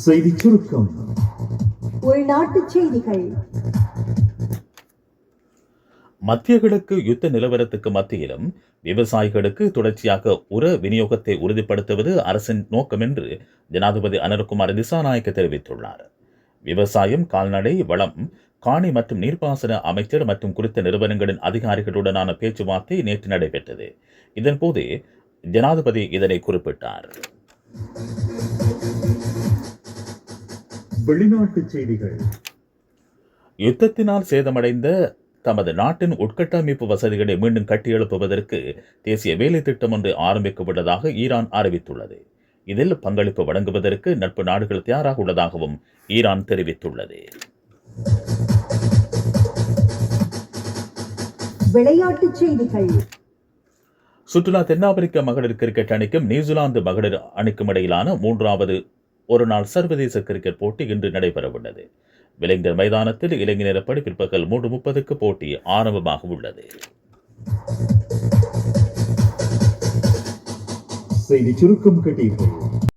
செய்திச் சுருக்கம். உள்நாட்டுச் செய்திகள். மத்திய கிழக்கு யுத்த நிலவரத்துக்கு மத்தியிலும் விவசாயிகளுக்கு தொடர்ச்சியாக உர விநியோகத்தை உறுதிப்படுத்துவது அரசின் நோக்கம் என்று ஜனாதிபதி அனுரகுமார் திசாநாயக்க தெரிவித்துள்ளார். விவசாயம், கால்நடை வளம், காணி மற்றும் நீர்ப்பாசன அமைச்சர் மற்றும் குறித்த நிறுவனங்களின் அதிகாரிகளுடனான பேச்சுவார்த்தை நேற்று நடைபெற்றது. இதன்போது ஜனாதிபதி இதனை குறிப்பிட்டார். வெளிநாட்டுச் செய்திகள். யுத்தத்தினால் சேதமடைந்த தமது நாட்டின் உட்கட்டமைப்பு வசதிகளை மீண்டும் கட்டியெழுப்புவதற்கு தேசிய வேலை திட்டம் ஒன்று ஆரம்பிக்கப்பட்டதாக ஈரான் அறிவித்துள்ளது. இதில் பங்களிப்பு வழங்குவதற்கு நட்பு நாடுகள் தயாராக உள்ளதாகவும் ஈரான் தெரிவித்துள்ளது. விளையாட்டுச் செய்திகள். சுற்றுலா தென்னாப்பிரிக்க மகளிர் கிரிக்கெட் அணிக்கும் நியூசிலாந்து மகளிர் அணிக்கும் இடையிலான 3வது ஒருநாள் சர்வதேச கிரிக்கெட் போட்டி இன்று நடைபெறவுள்ளது. வெலிங்டன் மைதானத்தில் இலங்கை நேரப்படி பிற்பகல் 3:30 போட்டி ஆரம்பமாக உள்ளது. செய்திச் சுருக்கம் கேட்டீர்கள்.